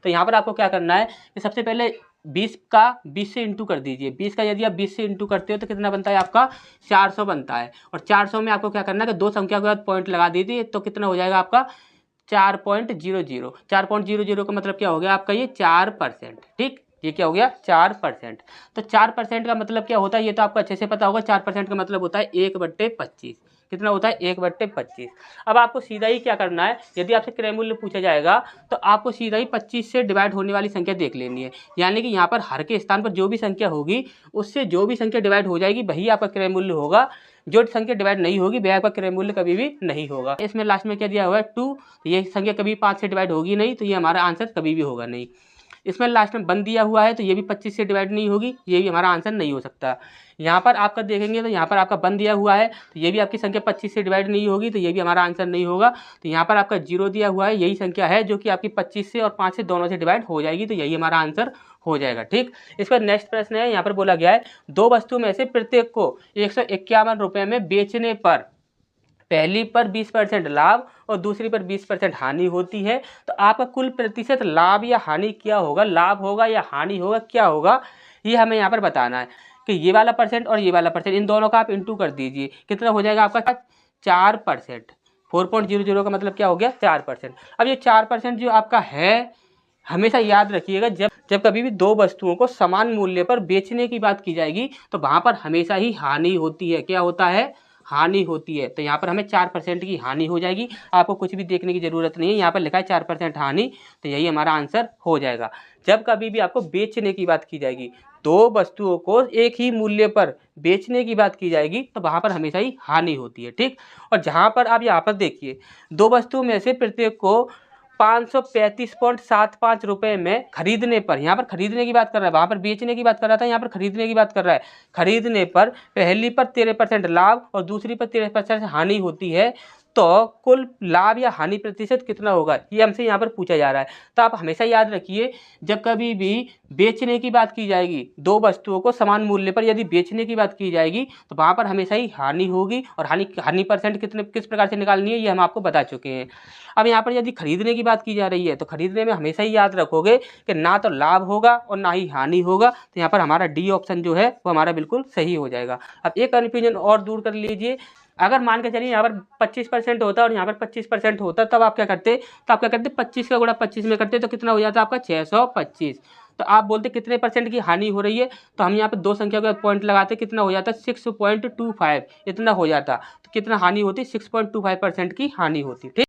तो यहाँ पर आपको क्या करना है कि सबसे पहले 20 का 20 से इंटू कर दीजिए। 20 का यदि आप 20 से इंटू करते हो तो कितना बनता है आपका 400 बनता है। और 400 में आपको क्या करना है कि दो संख्या के बाद पॉइंट लगा दीजिए तो कितना हो जाएगा आपका 4.00। 4.00 का मतलब क्या हो गया आपका ये 4%। ठीक, ये क्या हो गया 4%। तो 4% का मतलब क्या होता है ये तो आपको अच्छे से पता होगा। 4% का मतलब होता है 1/25। कितना होता है 1/25। अब आपको सीधा ही क्या करना है, यदि आपसे क्रय मूल्य पूछा जाएगा तो आपको सीधा ही 25 से डिवाइड होने वाली संख्या देख लेनी है। यानी कि यहाँ पर हर के स्थान पर जो भी संख्या होगी उससे जो भी संख्या डिवाइड हो जाएगी वही आपका क्रय मूल्य होगा। जो संख्या डिवाइड नहीं होगी वह आपका क्रय मूल्य कभी भी नहीं होगा। इसमें लास्ट में क्या दिया हुआ है 2, ये संख्या कभी 5 से डिवाइड होगी नहीं, तो ये हमारा आंसर कभी भी होगा नहीं। इसमें लास्ट में 1 दिया हुआ है तो ये भी 25 से डिवाइड नहीं होगी, ये भी हमारा आंसर नहीं हो सकता। यहाँ पर आपका देखेंगे तो यहाँ पर आपका 1 दिया हुआ है तो ये भी आपकी संख्या 25 से डिवाइड नहीं होगी, तो ये भी हमारा आंसर नहीं होगा। तो यहाँ पर आपका 0 दिया हुआ है, यही संख्या है जो कि आपकी 25 से और 5 से दोनों से डिवाइड हो जाएगी, तो यही हमारा आंसर हो जाएगा। ठीक, इस पर नेक्स्ट प्रश्न है, यहाँ पर बोला गया है दो वस्तु में से प्रत्येक को 151 रुपये में बेचने पर पहली पर 20% लाभ और दूसरी पर 20% हानि होती है, तो आपका कुल प्रतिशत लाभ या हानि क्या होगा, लाभ होगा या हानि होगा, क्या होगा, ये हमें यहाँ पर बताना है। कि ये वाला परसेंट और ये वाला परसेंट इन दोनों का आप इंटू कर दीजिए, कितना हो जाएगा आपका 4%। 4.00 का मतलब क्या हो गया 4%। अब ये 4% जो आपका है, हमेशा याद रखिएगा जब कभी भी दो वस्तुओं को समान मूल्य पर बेचने की बात की जाएगी तो वहाँ पर हमेशा ही हानि होती है। क्या होता है, हानि होती है। तो यहाँ पर हमें 4% की हानि हो जाएगी। आपको कुछ भी देखने की ज़रूरत नहीं है, यहाँ पर लिखा है 4% हानि, तो यही हमारा आंसर हो जाएगा। जब कभी भी आपको बेचने की बात की जाएगी, दो वस्तुओं को एक ही मूल्य पर बेचने की बात की जाएगी तो वहाँ पर हमेशा ही हानि होती है। ठीक, और जहाँ पर आप यहाँ पर देखिए दो वस्तुओं में से प्रत्येक को 535.75 रुपये में खरीदने पर, यहाँ पर खरीदने की बात कर रहा है, वहाँ पर बेचने की बात कर रहा था, यहाँ पर खरीदने की बात कर रहा है। खरीदने पर पहली पर 13% लाभ और दूसरी पर 13% हानि होती है, तो कुल लाभ या हानि प्रतिशत कितना होगा, ये हमसे यहाँ पर पूछा जा रहा है। तो आप हमेशा याद रखिए जब कभी भी बेचने की बात की जाएगी, दो वस्तुओं को समान मूल्य पर यदि बेचने की बात की जाएगी तो वहाँ पर हमेशा ही हानि होगी। और हानि परसेंट किस प्रकार से निकालनी है ये हम आपको बता चुके हैं। अब यहाँ पर यदि खरीदने की बात की जा रही है तो खरीदने में हमेशा ही याद रखोगे कि ना तो लाभ होगा और ना ही हानि होगा, तो यहाँ पर हमारा डी ऑप्शन जो है वो हमारा बिल्कुल सही हो जाएगा। अब एक कन्फ्यूजन और दूर कर लीजिए, अगर मान के चलिए यहाँ पर 25% होता और यहाँ पर 25% होता, तब आप क्या करते, 25 का गुणा 25 में करते तो कितना हो जाता आपका 625। तो आप बोलते कितने परसेंट की हानि हो रही है, तो हम यहाँ पर दो संख्या का पॉइंट लगाते, कितना हो जाता 6.25 इतना हो जाता। तो कितना हानि होती 6.25% की हानि होती। ठीक।